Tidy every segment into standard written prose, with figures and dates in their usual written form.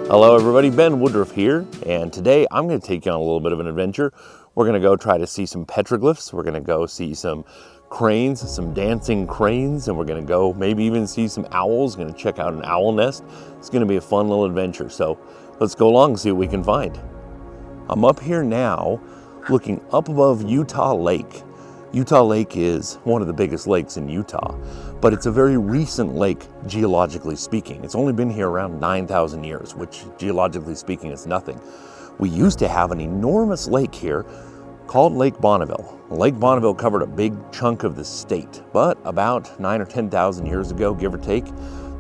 Hello everybody, Ben Woodruff here, and today I'm going to take you on a little bit of an adventure. We're going to go try to see some petroglyphs, we're going to go see some cranes, some dancing cranes, and we're going to go maybe even see some owls, going to check out an owl nest. It's going to be a fun little adventure, so let's go along and see what we can find. I'm up here now looking up above Utah Lake. Utah Lake is one of the biggest lakes in Utah, but it's a very recent lake, geologically speaking. It's only been here around 9,000 years, which geologically speaking is nothing. We used to have an enormous lake here called Lake Bonneville. Lake Bonneville covered a big chunk of the state, but about 9 or 10,000 years ago, give or take,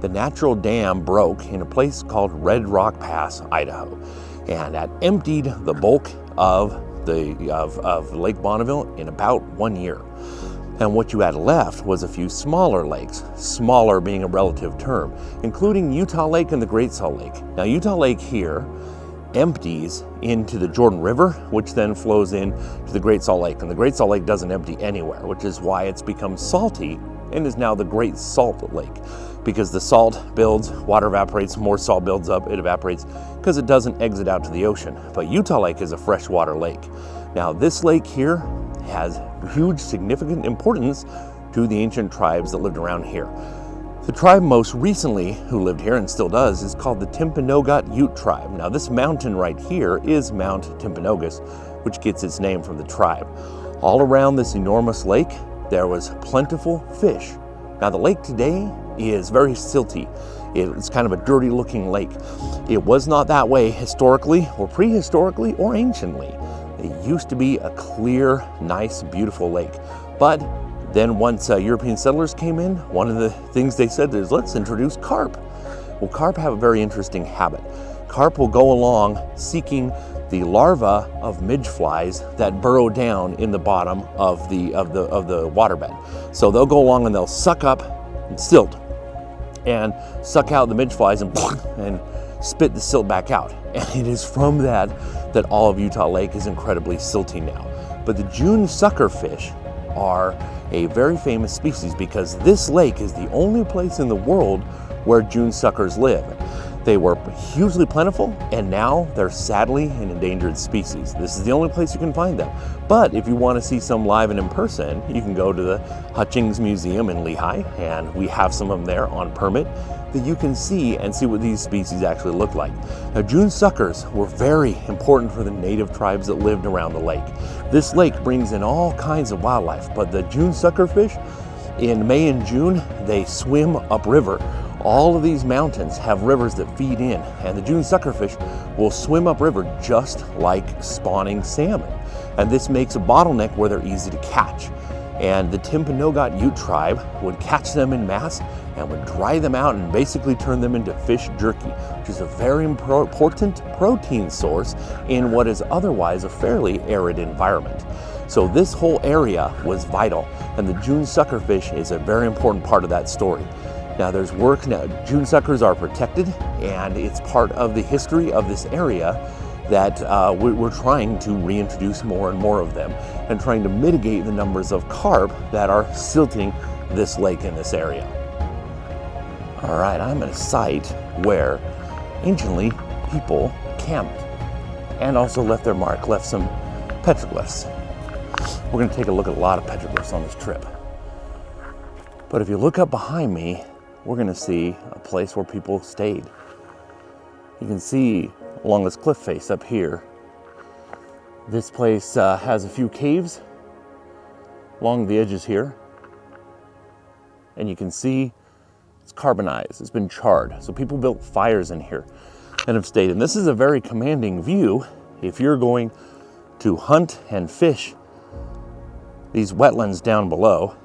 the natural dam broke in a place called Red Rock Pass, Idaho, and that emptied the bulk of Lake Bonneville in about 1 year. And what you had left was a few smaller lakes, smaller being a relative term, including Utah Lake and the Great Salt Lake. Now Utah Lake here empties into the Jordan River, which then flows into the Great Salt Lake. And the Great Salt Lake doesn't empty anywhere, which is why it's become salty and is now the Great Salt Lake. Because the salt builds, water evaporates, more salt builds up, it evaporates, because it doesn't exit out to the ocean. But Utah Lake is a freshwater lake. Now this lake here has huge significant importance to the ancient tribes that lived around here. The tribe most recently who lived here and still does is called the Timpanogos Ute tribe. Now this mountain right here is Mount Timpanogos, which gets its name from the tribe. All around this enormous lake, there was plentiful fish. Now the lake today is very silty. It's kind of a dirty looking lake. It was not that way historically or prehistorically or anciently. It used to be a clear, nice, beautiful lake. But then once European settlers came in, one of the things they said is, let's introduce carp. Well, carp have a very interesting habit. Carp will go along seeking the larvae of midge flies that burrow down in the bottom of the waterbed. So they'll go along and they'll suck up silt and suck out the midge flies and spit the silt back out. And it is from that all of Utah Lake is incredibly silty now. But the June suckerfish are a very famous species because this lake is the only place in the world where June suckers live. They were hugely plentiful, and now they're sadly an endangered species. This is the only place you can find them. But if you want to see some live and in person, you can go to the Hutchings Museum in Lehi, and we have some of them there on permit that you can see and see what these species actually look like. Now, June suckers were very important for the native tribes that lived around the lake. This lake brings in all kinds of wildlife, but the June suckerfish, in May and June, they swim upriver. All of these mountains have rivers that feed in, and the June suckerfish will swim upriver just like spawning salmon. And this makes a bottleneck where they're easy to catch. And the Timpanogos Ute tribe would catch them in mass and would dry them out and basically turn them into fish jerky, which is a very important protein source in what is otherwise a fairly arid environment. So this whole area was vital, and the June suckerfish is a very important part of that story. Now there's work now. June suckers are protected, and it's part of the history of this area that we're trying to reintroduce more and more of them and trying to mitigate the numbers of carp that are silting this lake in this area. All right, I'm at a site where anciently people camped and also left their mark, left some petroglyphs. We're going to take a look at a lot of petroglyphs on this trip. But if you look up behind me, we're going to see a place where people stayed. You can see along this cliff face up here, this place has a few caves along the edges here. And you can see it's carbonized, it's been charred. So people built fires in here and have stayed. And this is a very commanding view if you're going to hunt and fish these wetlands down below,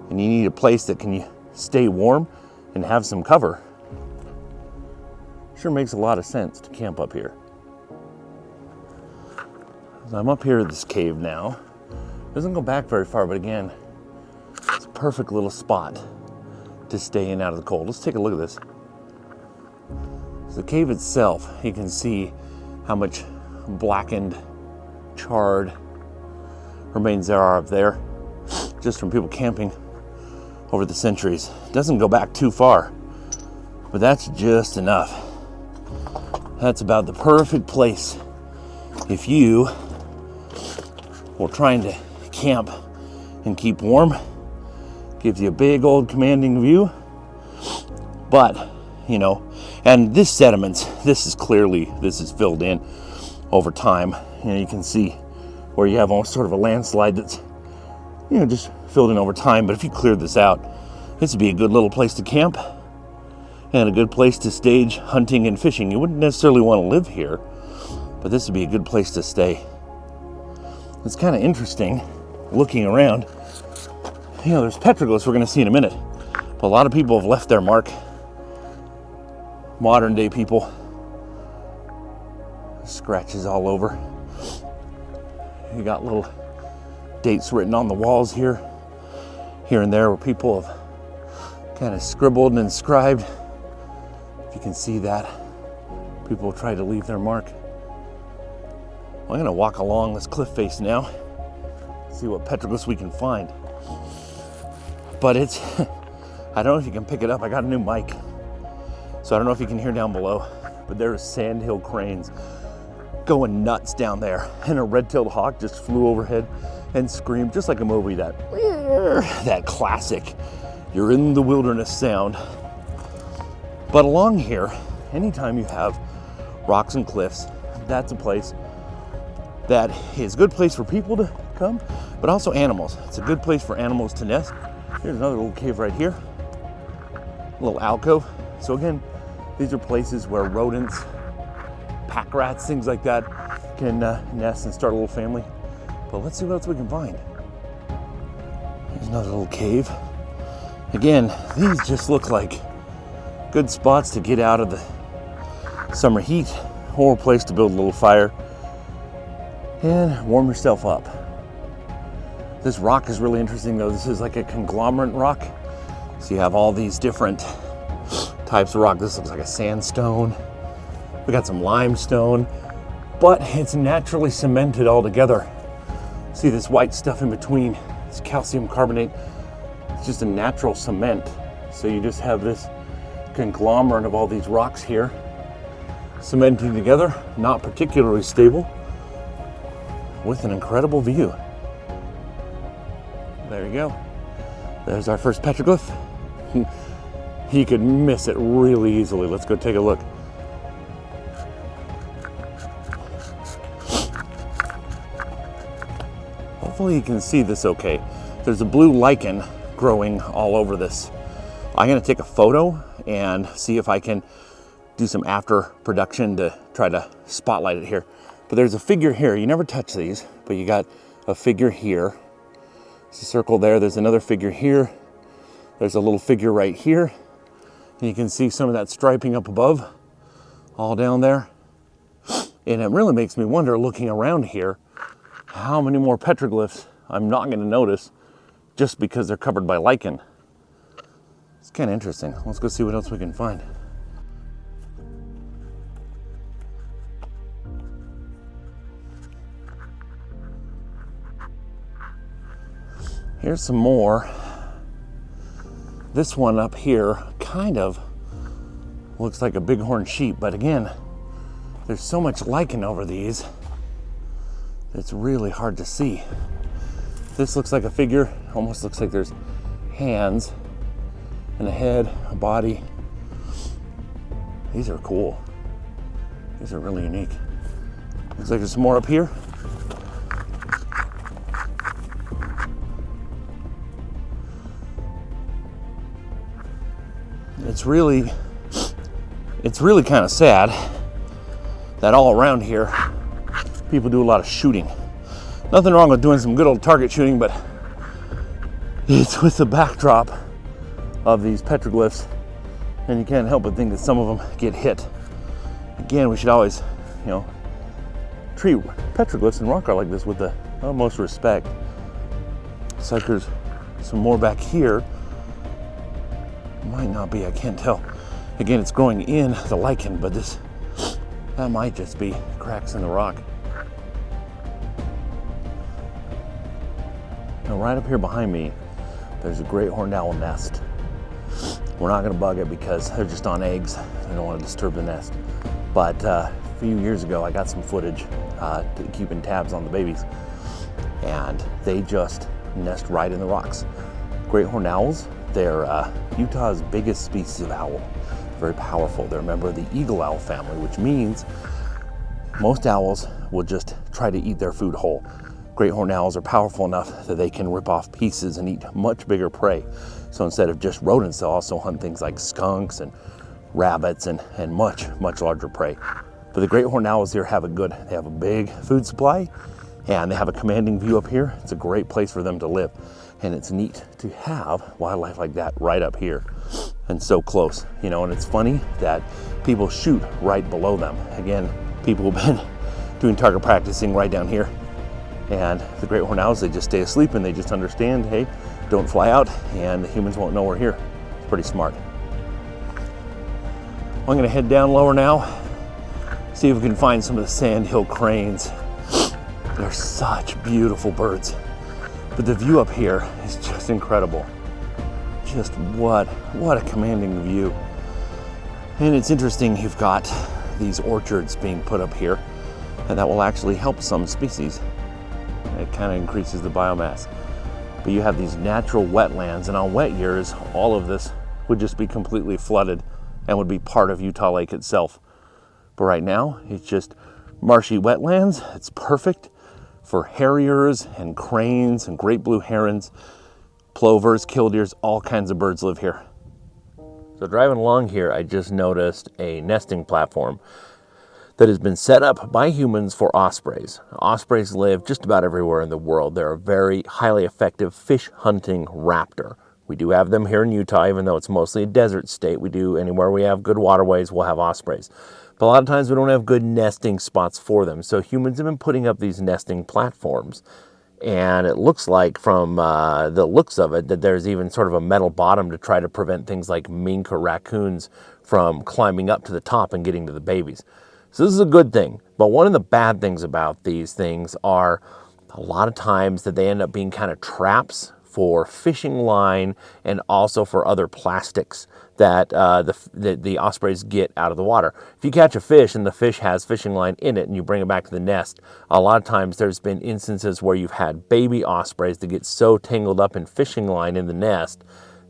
and you need a place that can stay warm and have some cover. Sure makes a lot of sense to camp up here. So I'm up here at this cave now. It doesn't go back very far, but again, it's a perfect little spot to stay in out of the cold. Let's take a look at this. So the cave itself, you can see how much blackened, charred remains there are up there, just from people camping over the centuries. It doesn't go back too far, but that's just enough. That's about the perfect place if you were trying to camp and keep warm. Gives you a big old commanding view. But, you know, and this sediments, this is filled in over time. You know, you can see where you have almost sort of a landslide that's, you know, just filled in over time. But if you cleared this out, this would be a good little place to camp and a good place to stage hunting and fishing. You wouldn't necessarily want to live here, but this would be a good place to stay. It's kind of interesting looking around. You know, there's petroglyphs we're going to see in a minute, but a lot of people have left their mark. Modern day people. Scratches all over. You got little dates written on the walls here and there where people have kind of scribbled and inscribed. If you can see that, people have tried to leave their mark. Well, I'm going to walk along this cliff face now, see what petroglyphs we can find. But it's, I don't know if you can pick it up. I got a new mic, so I don't know if you can hear down below, but there's Sandhill cranes going nuts down there. And a red-tailed hawk just flew overhead and screamed just like a movie, that classic, you're in the wilderness sound. But along here, anytime you have rocks and cliffs, that's a place that is a good place for people to come, but also animals. It's a good place for animals to nest. Here's another little cave right here, a little alcove. So again, these are places where rodents, pack rats, things like that can nest and start a little family. But let's see what else we can find. Here's another little cave. Again, these just look like good spots to get out of the summer heat, or a place to build a little fire and warm yourself up. This rock is really interesting though. This is like a conglomerate rock. So you have all these different types of rock. This looks like a sandstone. We got some limestone, but it's naturally cemented all together. See this white stuff in between? It's calcium carbonate. It's just a natural cement. So you just have this conglomerate of all these rocks here, cementing together, not particularly stable, with an incredible view. There you go. There's our first petroglyph. You could miss it really easily. Let's go take a look. Hopefully you can see this okay. There's a blue lichen growing all over this. I'm gonna take a photo and see if I can do some after production to try to spotlight it here. But there's a figure here. You never touch these, but you got a figure here. There's a circle there. There's another figure here. There's a little figure right here. And you can see some of that striping up above, all down there. And it really makes me wonder, looking around here, how many more petroglyphs I'm not going to notice just because they're covered by lichen. It's kind of interesting. Let's go see what else we can find. Here's some more. This one up here kind of looks like a bighorn sheep, but again, there's so much lichen over these, it's really hard to see. This looks like a figure, almost looks like there's hands and a head, a body. These are cool. These are really unique. Looks like there's some more up here. It's really kind of sad that all around here people do a lot of shooting. Nothing wrong with doing some good old target shooting, but it's with the backdrop of these petroglyphs, and you can't help but think that some of them get hit. Again, we should always, treat petroglyphs and rock art like this with the utmost respect. Looks like there's some more back here. Might not be, I can't tell. Again, it's growing in the lichen, but that might just be cracks in the rock. Now, right up here behind me, there's a great horned owl nest. We're not gonna bug it because they're just on eggs. I don't want to disturb the nest. But a few years ago, I got some footage keeping tabs on the babies, and they just nest right in the rocks. Great horned owls, they're Utah's biggest species of owl. Very powerful. They're a member of the eagle owl family, which means most owls will just try to eat their food whole. Great horned owls are powerful enough that they can rip off pieces and eat much bigger prey. So instead of just rodents, they'll also hunt things like skunks and rabbits and much larger prey. But the great horned owls here have they have a big food supply, and they have a commanding view up here. It's a great place for them to live. And it's neat to have wildlife like that right up here and so close, you know. And it's funny that people shoot right below them. Again, people have been doing target practicing right down here. And the great horned owls, they just stay asleep and they just understand, hey, don't fly out and the humans won't know we're here. It's pretty smart. I'm gonna head down lower now, see if we can find some of the Sandhill cranes. They're such beautiful birds. But the view up here is just incredible. Just what a commanding view. And it's interesting, you've got these orchards being put up here, and that will actually help some species. It kind of increases the biomass. But you have these natural wetlands, and on wet years, all of this would just be completely flooded and would be part of Utah Lake itself. But right now, it's just marshy wetlands. It's perfect for harriers and cranes and great blue herons, plovers, killdeers, all kinds of birds live here. So driving along here, I just noticed a nesting platform that has been set up by humans for ospreys. Ospreys live just about everywhere in the world. They're a very highly effective fish hunting raptor. We do have them here in Utah, even though it's mostly a desert state. We do, anywhere we have good waterways, we'll have ospreys. But a lot of times we don't have good nesting spots for them. So humans have been putting up these nesting platforms. And it looks like, from the looks of it, that there's even sort of a metal bottom to try to prevent things like mink or raccoons from climbing up to the top and getting to the babies. So this is a good thing. But one of the bad things about these things are a lot of times that they end up being kind of traps for fishing line and also for other plastics that the ospreys get out of the water. If you catch a fish and the fish has fishing line in it and you bring it back to the nest, a lot of times there's been instances where you've had baby ospreys that get so tangled up in fishing line in the nest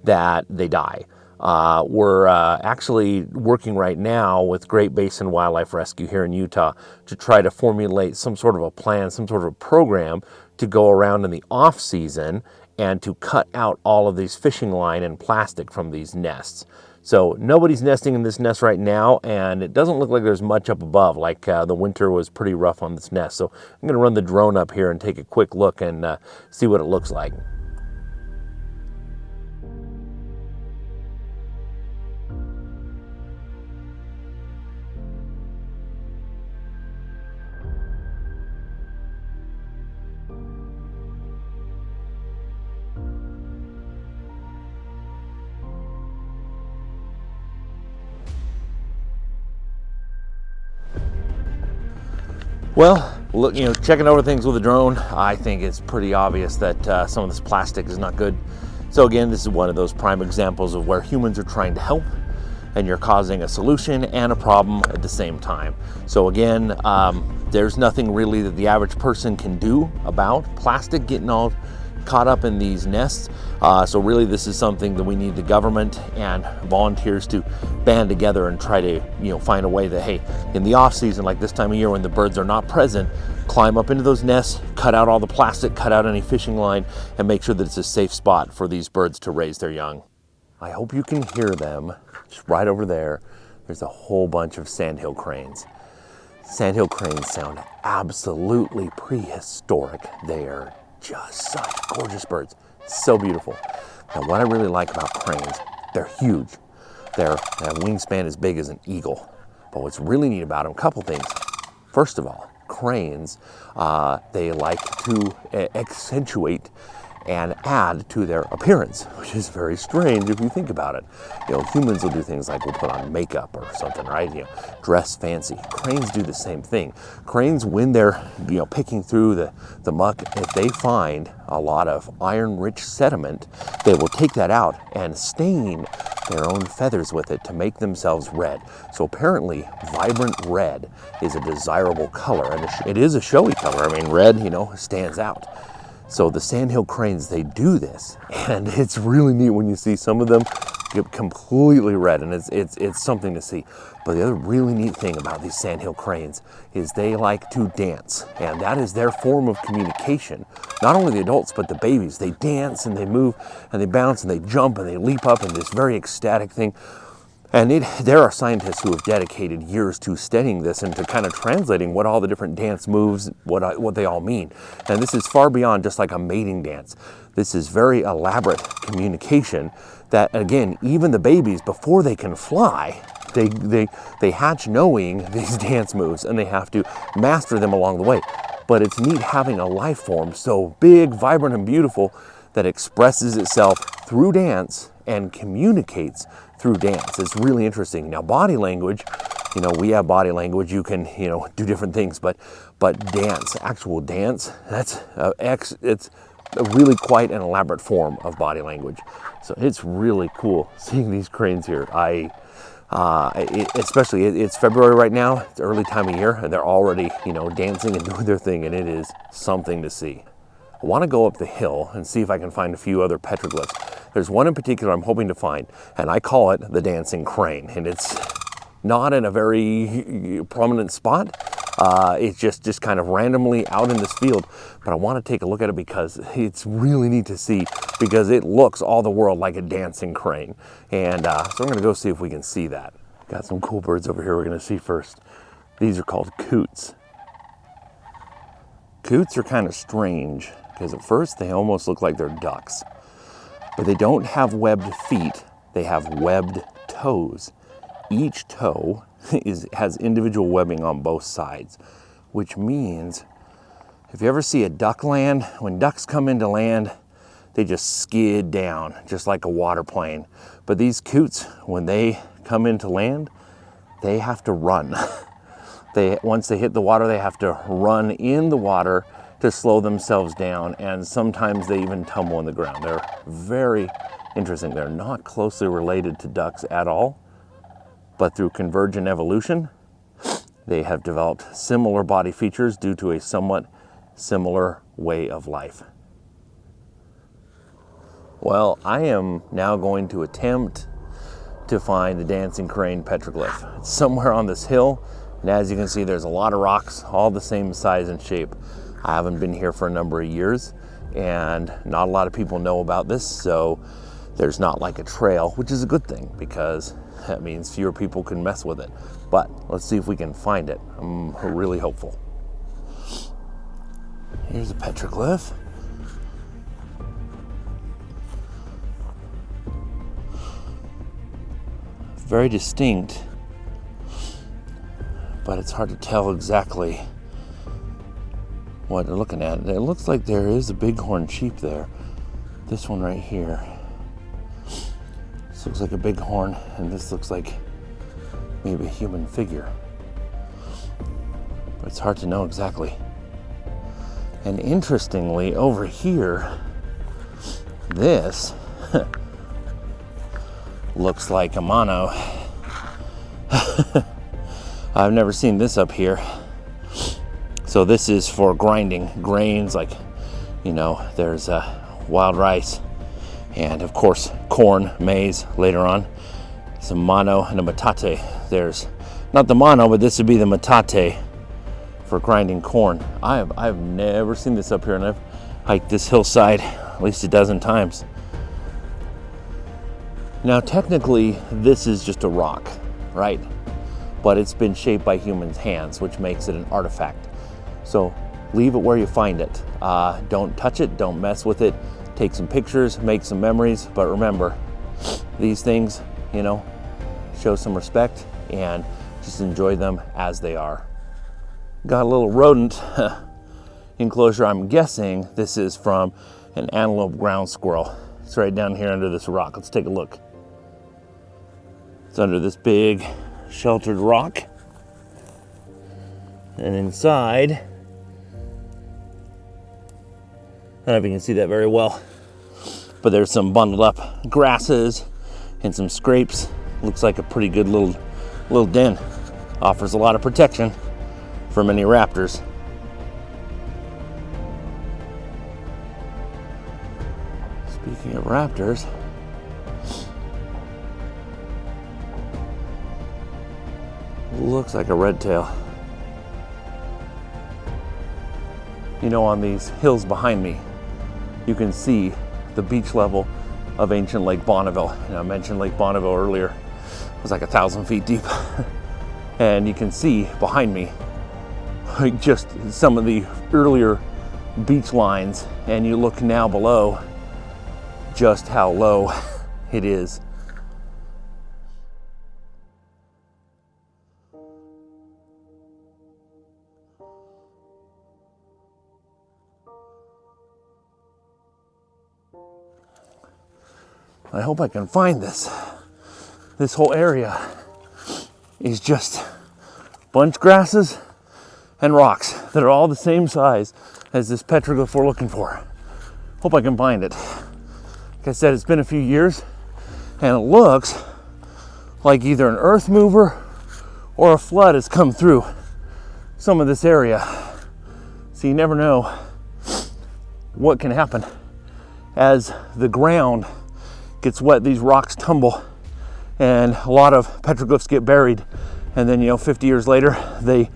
that they die. We're actually working right now with Great Basin Wildlife Rescue here in Utah to try to formulate some sort of a plan, some sort of a program to go around in the off season and to cut out all of these fishing line and plastic from these nests. So nobody's nesting in this nest right now, and it doesn't look like there's much up above, like the winter was pretty rough on this nest. So I'm gonna run the drone up here and take a quick look and see what it looks like. Well, look, you know, checking over things with a drone, I think it's pretty obvious that some of this plastic is not good. So again, this is one of those prime examples of where humans are trying to help and you're causing a solution and a problem at the same time. So again, there's nothing really that the average person can do about plastic getting all caught up in these nests. So really this is something that we need the government and volunteers to band together and try to, you know, find a way that, hey, in the off season, like this time of year when the birds are not present, climb up into those nests, cut out all the plastic, cut out any fishing line, and make sure that it's a safe spot for these birds to raise their young. I hope you can hear them. Just right over there, there's a whole bunch of sandhill cranes. Sandhill cranes sound absolutely prehistoric. They are just such gorgeous birds. So beautiful. Now what I really like about cranes, they're huge. They have a wingspan as big as an eagle. But what's really neat about them, a couple things. First of all, cranes, they like to accentuate and add to their appearance, which is very strange if you think about it. You know, humans will do things like we'll put on makeup or something, right? You know, dress fancy. Cranes do the same thing. Cranes, when they're, you know, picking through the muck, if they find a lot of iron-rich sediment, they will take that out and stain their own feathers with it to make themselves red. So apparently vibrant red is a desirable color, and it is a showy color. I mean, red, you know, stands out. So the Sandhill cranes, they do this, and it's really neat when you see some of them get completely red, and it's something to see. But the other really neat thing about these Sandhill cranes is they like to dance, and that is their form of communication. Not only the adults, but the babies. They dance and they move and they bounce and they jump and they leap up in this very ecstatic thing. And there are scientists who have dedicated years to studying this and to kind of translating what all the different dance moves, what they all mean. And this is far beyond just like a mating dance. This is very elaborate communication that, again, even the babies, before they can fly, they hatch knowing these dance moves, and they have to master them along the way. But it's neat having a life form so big, vibrant, and beautiful that expresses itself through dance and communicates through dance. It's really interesting. Now, body language, you know, we have body language. You can, you know, do different things, but dance, actual dance, it's really quite an elaborate form of body language. So it's really cool seeing these cranes here. Especially it's February right now. It's early time of year, and they're already, you know, dancing and doing their thing, and it is something to see. I want to go up the hill and see if I can find a few other petroglyphs. There's one in particular I'm hoping to find, and I call it the dancing crane. And it's not in a very prominent spot. It's just kind of randomly out in this field. But I want to take a look at it because it's really neat to see, because it looks all the world like a dancing crane. And so I'm going to go see if we can see that. Got some cool birds over here we're going to see first. These are called coots. Coots are kind of strange, because at first they almost look like they're ducks. But they don't have webbed feet, they have webbed toes. Each toe has individual webbing on both sides, which means if you ever see a duck land, when ducks come into land, they just skid down, just like a water plane. But these coots, when they come into land, they have to run. Once they hit the water, they have to run in the water to slow themselves down, and sometimes they even tumble on the ground. They're very interesting. They're not closely related to ducks at all, but through convergent evolution, they have developed similar body features due to a somewhat similar way of life. Well, I am now going to attempt to find the dancing crane petroglyph. It's somewhere on this hill, and as you can see, there's a lot of rocks, all the same size and shape. I haven't been here for a number of years, and not a lot of people know about this, so there's not like a trail, which is a good thing, because that means fewer people can mess with it. But let's see if we can find it. I'm really hopeful. Here's a petroglyph. Very distinct, but it's hard to tell exactly what they're looking at. It looks like there is a bighorn sheep there. This one right here. This looks like a bighorn, and this looks like maybe a human figure. But it's hard to know exactly. And interestingly, over here, this looks like a mono. I've never seen this up here. So this is for grinding grains, like, you know, there's wild rice and of course corn, maize later on. Some mono and a metate. There's not the mono, but this would be the metate for grinding corn. I've never seen this up here, and I've hiked this hillside at least a dozen times. Now technically this is just a rock, right? But it's been shaped by humans' hands, which makes it an artifact. So leave it where you find it. Don't touch it, don't mess with it. Take some pictures, make some memories, but remember, these things, you know, show some respect and just enjoy them as they are. Got a little rodent enclosure. I'm guessing this is from an antelope ground squirrel. It's right down here under this rock. Let's take a look. It's under this big sheltered rock. And inside, I don't know if you can see that very well, but there's some bundled up grasses and some scrapes. Looks like a pretty good little den. Offers a lot of protection from any raptors. Speaking of raptors, looks like a red tail. You know, on these hills behind me, you can see the beach level of ancient Lake Bonneville. And I mentioned Lake Bonneville earlier. It was like 1,000 feet deep. And you can see behind me like just some of the earlier beach lines, and you look now below just how low it is. I hope I can find this. This whole area is just bunch grasses and rocks that are all the same size as this petroglyph we're looking for. Hope I can find it. Like I said, it's been a few years, and it looks like either an earth mover or a flood has come through some of this area. So you never know what can happen. As the ground gets wet, these rocks tumble, and a lot of petroglyphs get buried, and then 50 years later they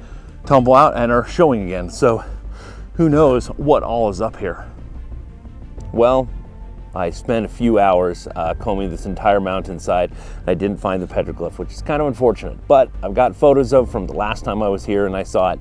tumble out and are showing again. So who knows what all is up here. Well, I spent a few hours combing this entire mountainside. I didn't find the petroglyph, which is kind of unfortunate, but I've got photos of from the last time I was here and I saw it,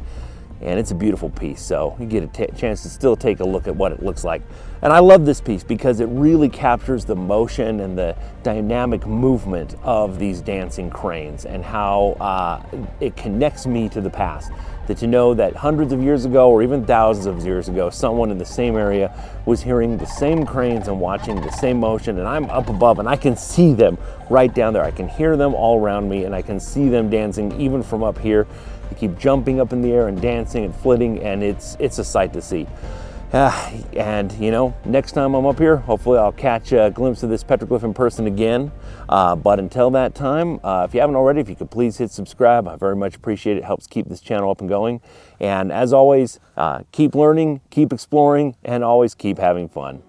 and it's a beautiful piece. So you get a chance to still take a look at what it looks like. And I love this piece because it really captures the motion and the dynamic movement of these dancing cranes, and how it connects me to the past. That to know that hundreds of years ago, or even thousands of years ago, someone in the same area was hearing the same cranes and watching the same motion, and I'm up above and I can see them right down there. I can hear them all around me, and I can see them dancing even from up here. They keep jumping up in the air and dancing and flitting, and it's a sight to see. And next time I'm up here, hopefully I'll catch a glimpse of this petroglyph in person again. But until that time, if you haven't already, if you could please hit subscribe, I very much appreciate it. It helps keep this channel up and going. And as always, keep learning, keep exploring, and always keep having fun.